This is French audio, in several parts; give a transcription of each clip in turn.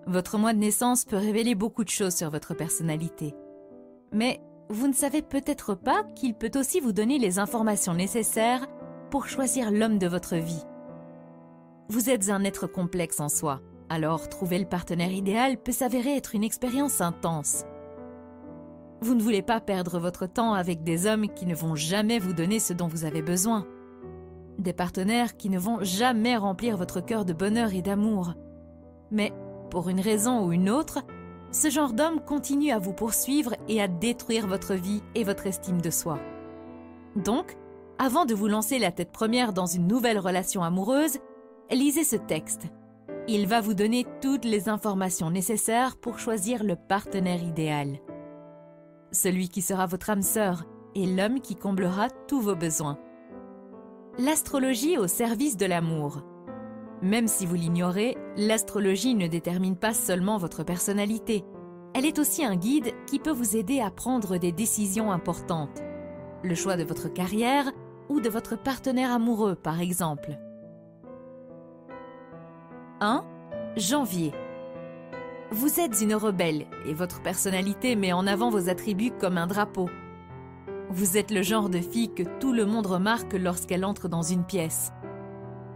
Votre mois de naissance peut révéler beaucoup de choses sur votre personnalité. Mais vous ne savez peut-être pas qu'il peut aussi vous donner les informations nécessaires pour choisir l'homme de votre vie. Vous êtes un être complexe en soi, alors trouver le partenaire idéal peut s'avérer être une expérience intense. Vous ne voulez pas perdre votre temps avec des hommes qui ne vont jamais vous donner ce dont vous avez besoin. Des partenaires qui ne vont jamais remplir votre cœur de bonheur et d'amour. Mais, pour une raison ou une autre, ce genre d'homme continue à vous poursuivre et à détruire votre vie et votre estime de soi. Donc, avant de vous lancer la tête première dans une nouvelle relation amoureuse, lisez ce texte. Il va vous donner toutes les informations nécessaires pour choisir le partenaire idéal. Celui qui sera votre âme sœur et l'homme qui comblera tous vos besoins. L'astrologie au service de l'amour. Même si vous l'ignorez, l'astrologie ne détermine pas seulement votre personnalité. Elle est aussi un guide qui peut vous aider à prendre des décisions importantes. Le choix de votre carrière ou de votre partenaire amoureux, par exemple. 1. Janvier. Vous êtes une rebelle et votre personnalité met en avant vos attributs comme un drapeau. Vous êtes le genre de fille que tout le monde remarque lorsqu'elle entre dans une pièce.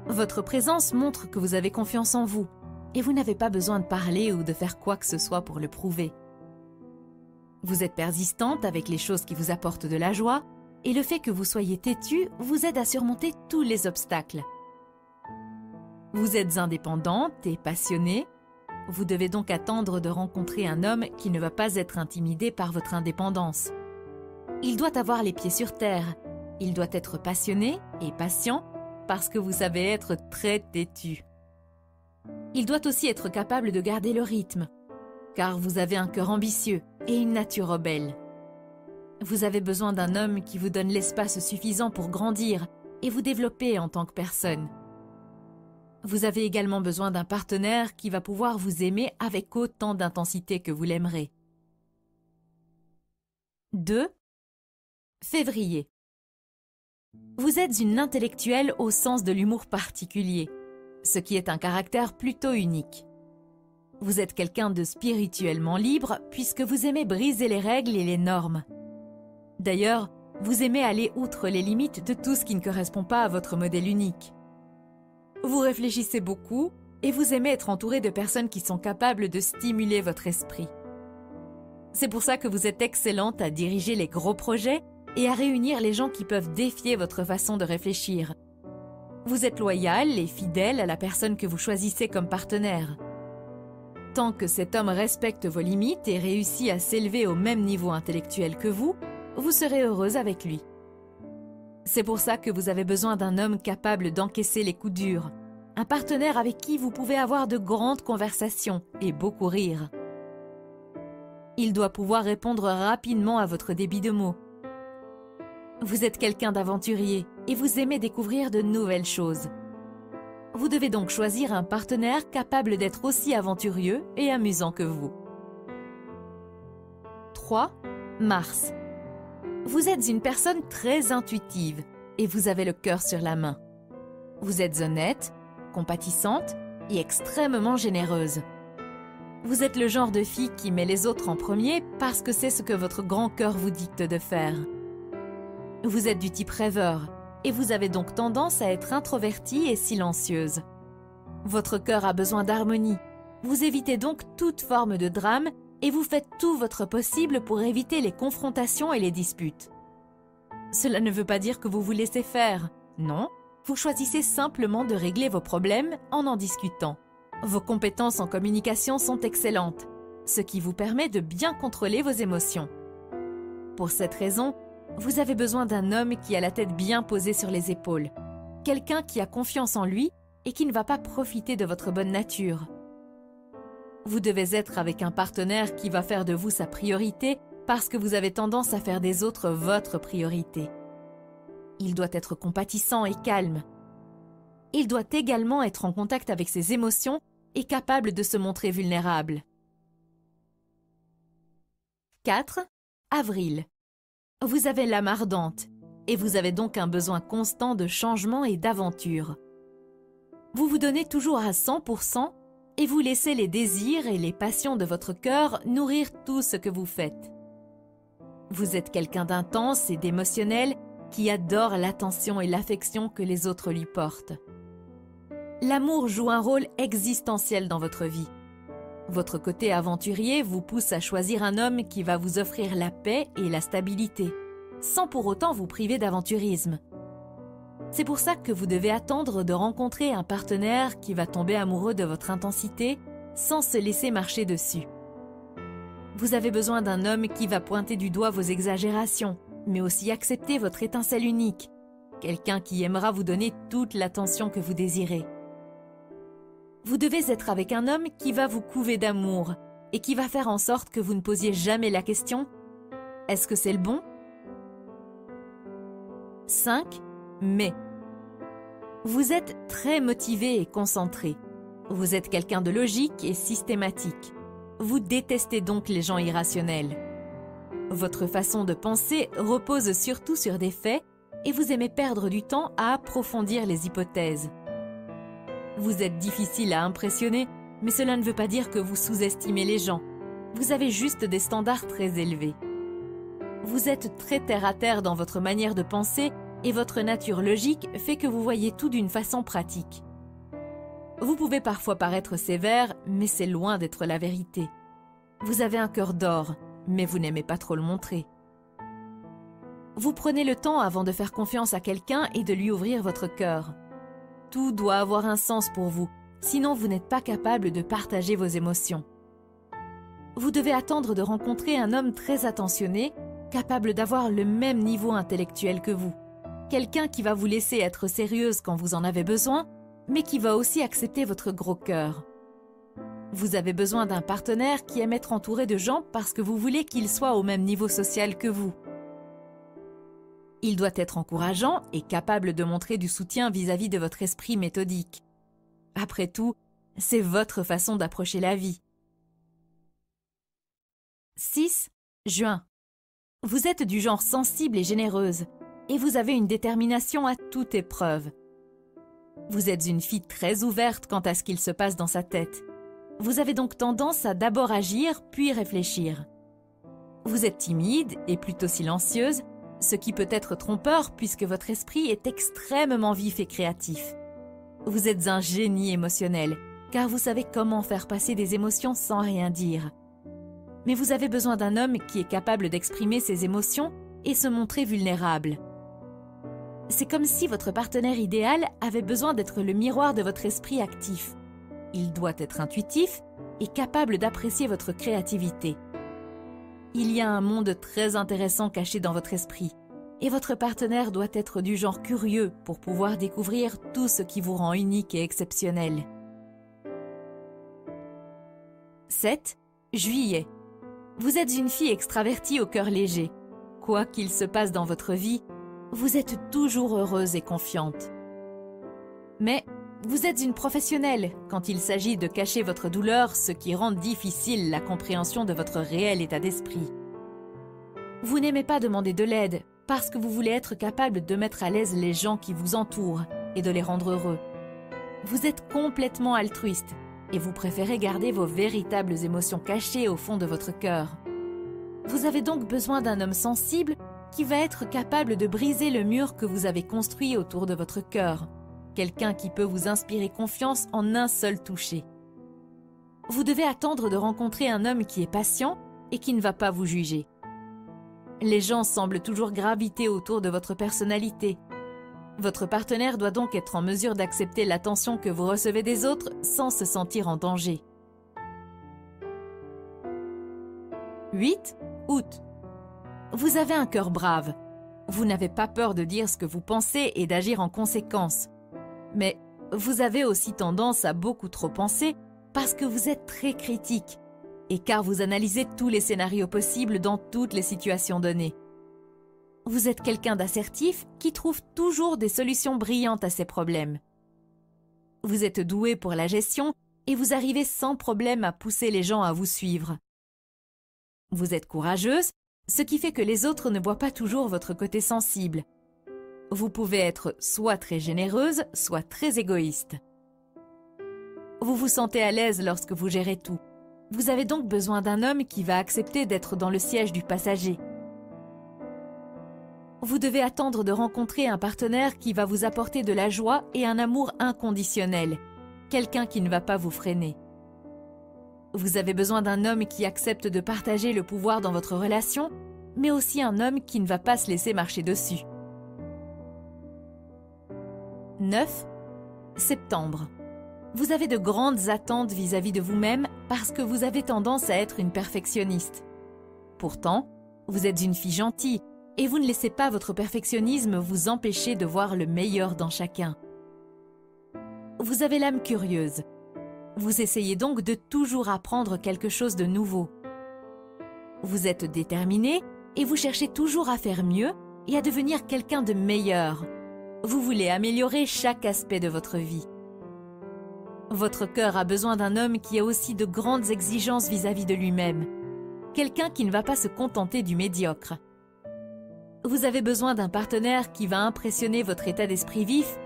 Votre présence montre que vous avez confiance en vous et vous n'avez pas besoin de parler ou de faire quoi que ce soit pour le prouver. Vous êtes persistante avec les choses qui vous apportent de la joie et le fait que vous soyez têtue vous aide à surmonter tous les obstacles. Vous êtes indépendante et passionnée. Vous devez donc attendre de rencontrer un homme qui ne va pas être intimidé par votre indépendance. Il doit avoir les pieds sur terre. Il doit être passionné et patient parce que vous savez être très têtu. Il doit aussi être capable de garder le rythme, car vous avez un cœur ambitieux et une nature rebelle. Vous avez besoin d'un homme qui vous donne l'espace suffisant pour grandir et vous développer en tant que personne. Vous avez également besoin d'un partenaire qui va pouvoir vous aimer avec autant d'intensité que vous l'aimerez. 2. Février. Vous êtes une intellectuelle au sens de l'humour particulier, ce qui est un caractère plutôt unique. Vous êtes quelqu'un de spirituellement libre puisque vous aimez briser les règles et les normes. D'ailleurs, vous aimez aller outre les limites de tout ce qui ne correspond pas à votre modèle unique. Vous réfléchissez beaucoup et vous aimez être entouré de personnes qui sont capables de stimuler votre esprit. C'est pour ça que vous êtes excellente à diriger les gros projets et à réunir les gens qui peuvent défier votre façon de réfléchir. Vous êtes loyale et fidèle à la personne que vous choisissez comme partenaire. Tant que cet homme respecte vos limites et réussit à s'élever au même niveau intellectuel que vous serez heureuse avec lui. C'est pour ça que vous avez besoin d'un homme capable d'encaisser les coups durs, un partenaire avec qui vous pouvez avoir de grandes conversations et beaucoup rire. Il doit pouvoir répondre rapidement à votre débit de mots. Vous êtes quelqu'un d'aventurier et vous aimez découvrir de nouvelles choses. Vous devez donc choisir un partenaire capable d'être aussi aventurieux et amusant que vous. 3. Mars. Vous êtes une personne très intuitive et vous avez le cœur sur la main. Vous êtes honnête, compatissante et extrêmement généreuse. Vous êtes le genre de fille qui met les autres en premier parce que c'est ce que votre grand cœur vous dicte de faire. Vous êtes du type rêveur et vous avez donc tendance à être introvertie et silencieuse. Votre cœur a besoin d'harmonie. Vous évitez donc toute forme de drame et vous faites tout votre possible pour éviter les confrontations et les disputes. Cela ne veut pas dire que vous vous laissez faire. Non, vous choisissez simplement de régler vos problèmes en discutant. Vos compétences en communication sont excellentes, ce qui vous permet de bien contrôler vos émotions. Pour cette raison, vous avez besoin d'un homme qui a la tête bien posée sur les épaules, quelqu'un qui a confiance en lui et qui ne va pas profiter de votre bonne nature. Vous devez être avec un partenaire qui va faire de vous sa priorité parce que vous avez tendance à faire des autres votre priorité. Il doit être compatissant et calme. Il doit également être en contact avec ses émotions et capable de se montrer vulnérable. 4. Avril. Vous avez l'âme ardente et vous avez donc un besoin constant de changement et d'aventure. Vous vous donnez toujours à 100% et vous laissez les désirs et les passions de votre cœur nourrir tout ce que vous faites. Vous êtes quelqu'un d'intense et d'émotionnel qui adore l'attention et l'affection que les autres lui portent. L'amour joue un rôle existentiel dans votre vie. Votre côté aventurier vous pousse à choisir un homme qui va vous offrir la paix et la stabilité, sans pour autant vous priver d'aventurisme. C'est pour ça que vous devez attendre de rencontrer un partenaire qui va tomber amoureux de votre intensité sans se laisser marcher dessus. Vous avez besoin d'un homme qui va pointer du doigt vos exagérations, mais aussi accepter votre étincelle unique, quelqu'un qui aimera vous donner toute l'attention que vous désirez. Vous devez être avec un homme qui va vous couver d'amour et qui va faire en sorte que vous ne posiez jamais la question « Est-ce que c'est le bon ?» 5. Mais vous êtes très motivé et concentré. Vous êtes quelqu'un de logique et systématique. Vous détestez donc les gens irrationnels. Votre façon de penser repose surtout sur des faits et vous aimez perdre du temps à approfondir les hypothèses. Vous êtes difficile à impressionner, mais cela ne veut pas dire que vous sous-estimez les gens. Vous avez juste des standards très élevés. Vous êtes très terre-à-terre dans votre manière de penser et votre nature logique fait que vous voyez tout d'une façon pratique. Vous pouvez parfois paraître sévère, mais c'est loin d'être la vérité. Vous avez un cœur d'or, mais vous n'aimez pas trop le montrer. Vous prenez le temps avant de faire confiance à quelqu'un et de lui ouvrir votre cœur. Tout doit avoir un sens pour vous, sinon vous n'êtes pas capable de partager vos émotions. Vous devez attendre de rencontrer un homme très attentionné, capable d'avoir le même niveau intellectuel que vous. Quelqu'un qui va vous laisser être sérieuse quand vous en avez besoin, mais qui va aussi accepter votre gros cœur. Vous avez besoin d'un partenaire qui aime être entouré de gens parce que vous voulez qu'il soit au même niveau social que vous. Il doit être encourageant et capable de montrer du soutien vis-à-vis de votre esprit méthodique. Après tout, c'est votre façon d'approcher la vie. 6. Juin. Vous êtes du genre sensible et généreuse, et vous avez une détermination à toute épreuve. Vous êtes une fille très ouverte quant à ce qu'il se passe dans sa tête. Vous avez donc tendance à d'abord agir, puis réfléchir. Vous êtes timide et plutôt silencieuse, ce qui peut être trompeur puisque votre esprit est extrêmement vif et créatif. Vous êtes un génie émotionnel, car vous savez comment faire passer des émotions sans rien dire. Mais vous avez besoin d'un homme qui est capable d'exprimer ses émotions et se montrer vulnérable. C'est comme si votre partenaire idéal avait besoin d'être le miroir de votre esprit actif. Il doit être intuitif et capable d'apprécier votre créativité. Il y a un monde très intéressant caché dans votre esprit, et votre partenaire doit être du genre curieux pour pouvoir découvrir tout ce qui vous rend unique et exceptionnel. 7. Juillet. Vous êtes une fille extravertie au cœur léger. Quoi qu'il se passe dans votre vie, vous êtes toujours heureuse et confiante. Mais vous êtes une professionnelle quand il s'agit de cacher votre douleur, ce qui rend difficile la compréhension de votre réel état d'esprit. Vous n'aimez pas demander de l'aide parce que vous voulez être capable de mettre à l'aise les gens qui vous entourent et de les rendre heureux. Vous êtes complètement altruiste et vous préférez garder vos véritables émotions cachées au fond de votre cœur. Vous avez donc besoin d'un homme sensible qui va être capable de briser le mur que vous avez construit autour de votre cœur. Quelqu'un qui peut vous inspirer confiance en un seul toucher. Vous devez attendre de rencontrer un homme qui est patient et qui ne va pas vous juger. Les gens semblent toujours graviter autour de votre personnalité. Votre partenaire doit donc être en mesure d'accepter l'attention que vous recevez des autres sans se sentir en danger. 8. Août. Vous avez un cœur brave. Vous n'avez pas peur de dire ce que vous pensez et d'agir en conséquence. Mais vous avez aussi tendance à beaucoup trop penser parce que vous êtes très critique et car vous analysez tous les scénarios possibles dans toutes les situations données. Vous êtes quelqu'un d'assertif qui trouve toujours des solutions brillantes à ses problèmes. Vous êtes doué pour la gestion et vous arrivez sans problème à pousser les gens à vous suivre. Vous êtes courageuse, ce qui fait que les autres ne voient pas toujours votre côté sensible. Vous pouvez être soit très généreuse, soit très égoïste. Vous vous sentez à l'aise lorsque vous gérez tout. Vous avez donc besoin d'un homme qui va accepter d'être dans le siège du passager. Vous devez attendre de rencontrer un partenaire qui va vous apporter de la joie et un amour inconditionnel, quelqu'un qui ne va pas vous freiner. Vous avez besoin d'un homme qui accepte de partager le pouvoir dans votre relation, mais aussi un homme qui ne va pas se laisser marcher dessus. 9. Septembre. Vous avez de grandes attentes vis-à-vis de vous-même parce que vous avez tendance à être une perfectionniste. Pourtant, vous êtes une fille gentille et vous ne laissez pas votre perfectionnisme vous empêcher de voir le meilleur dans chacun. Vous avez l'âme curieuse. Vous essayez donc de toujours apprendre quelque chose de nouveau. Vous êtes déterminé et vous cherchez toujours à faire mieux et à devenir quelqu'un de meilleur. Vous voulez améliorer chaque aspect de votre vie. Votre cœur a besoin d'un homme qui a aussi de grandes exigences vis-à-vis de lui-même. Quelqu'un qui ne va pas se contenter du médiocre. Vous avez besoin d'un partenaire qui va impressionner votre état d'esprit vif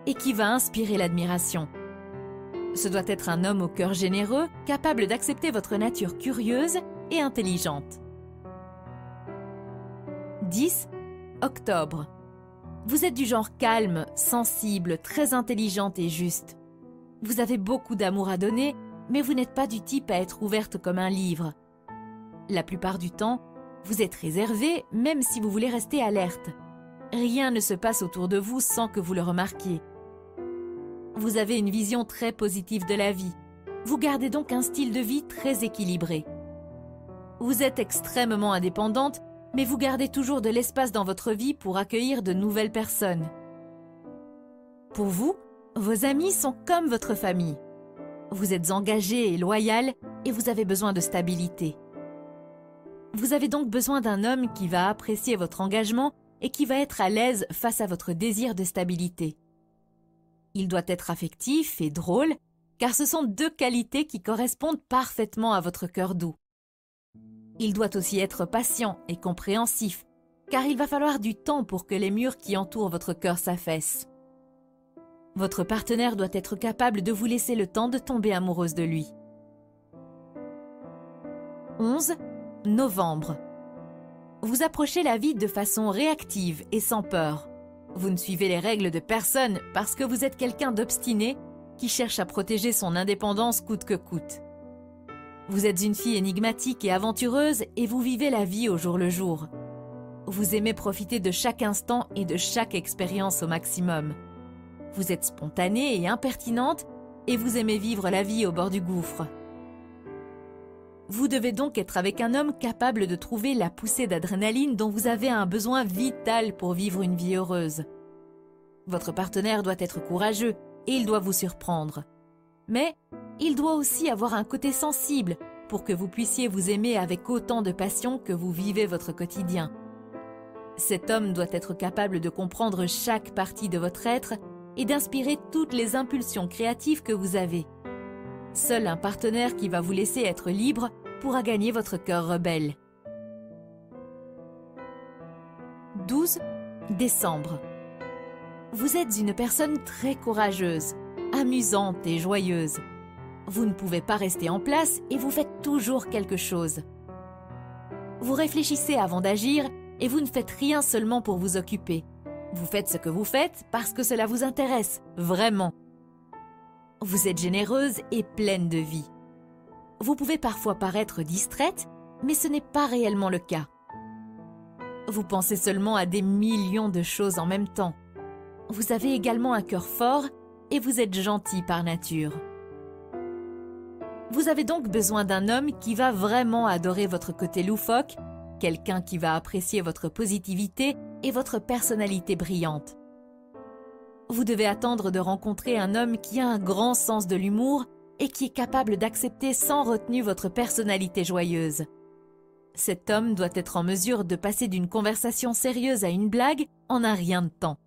et qui va inspirer l'admiration. Ce doit être un homme au cœur généreux, capable d'accepter votre nature curieuse et intelligente. 10. Octobre. Vous êtes du genre calme, sensible, très intelligente et juste. Vous avez beaucoup d'amour à donner, mais vous n'êtes pas du type à être ouverte comme un livre. La plupart du temps, vous êtes réservée, même si vous voulez rester alerte. Rien ne se passe autour de vous sans que vous le remarquiez. Vous avez une vision très positive de la vie. Vous gardez donc un style de vie très équilibré. Vous êtes extrêmement indépendante, mais vous gardez toujours de l'espace dans votre vie pour accueillir de nouvelles personnes. Pour vous, vos amis sont comme votre famille. Vous êtes engagée et loyale et vous avez besoin de stabilité. Vous avez donc besoin d'un homme qui va apprécier votre engagement et qui va être à l'aise face à votre désir de stabilité. Il doit être affectif et drôle, car ce sont deux qualités qui correspondent parfaitement à votre cœur doux. Il doit aussi être patient et compréhensif, car il va falloir du temps pour que les murs qui entourent votre cœur s'affaissent. Votre partenaire doit être capable de vous laisser le temps de tomber amoureuse de lui. 11. Novembre. Vous approchez la vie de façon réactive et sans peur. Vous ne suivez les règles de personne parce que vous êtes quelqu'un d'obstiné qui cherche à protéger son indépendance coûte que coûte. Vous êtes une fille énigmatique et aventureuse et vous vivez la vie au jour le jour. Vous aimez profiter de chaque instant et de chaque expérience au maximum. Vous êtes spontanée et impertinente et vous aimez vivre la vie au bord du gouffre. Vous devez donc être avec un homme capable de trouver la poussée d'adrénaline dont vous avez un besoin vital pour vivre une vie heureuse. Votre partenaire doit être courageux et il doit vous surprendre. Mais il doit aussi avoir un côté sensible pour que vous puissiez vous aimer avec autant de passion que vous vivez votre quotidien. Cet homme doit être capable de comprendre chaque partie de votre être et d'inspirer toutes les impulsions créatives que vous avez. Seul un partenaire qui va vous laisser être libre pourra gagner votre cœur rebelle. 12. Décembre. Vous êtes une personne très courageuse, amusante et joyeuse. Vous ne pouvez pas rester en place et vous faites toujours quelque chose. Vous réfléchissez avant d'agir et vous ne faites rien seulement pour vous occuper. Vous faites ce que vous faites parce que cela vous intéresse, vraiment. Vous êtes généreuse et pleine de vie. Vous pouvez parfois paraître distraite, mais ce n'est pas réellement le cas. Vous pensez seulement à des millions de choses en même temps. Vous avez également un cœur fort et vous êtes gentil par nature. Vous avez donc besoin d'un homme qui va vraiment adorer votre côté loufoque, quelqu'un qui va apprécier votre positivité et votre personnalité brillante. Vous devez attendre de rencontrer un homme qui a un grand sens de l'humour et qui est capable d'accepter sans retenue votre personnalité joyeuse. Cet homme doit être en mesure de passer d'une conversation sérieuse à une blague en un rien de temps.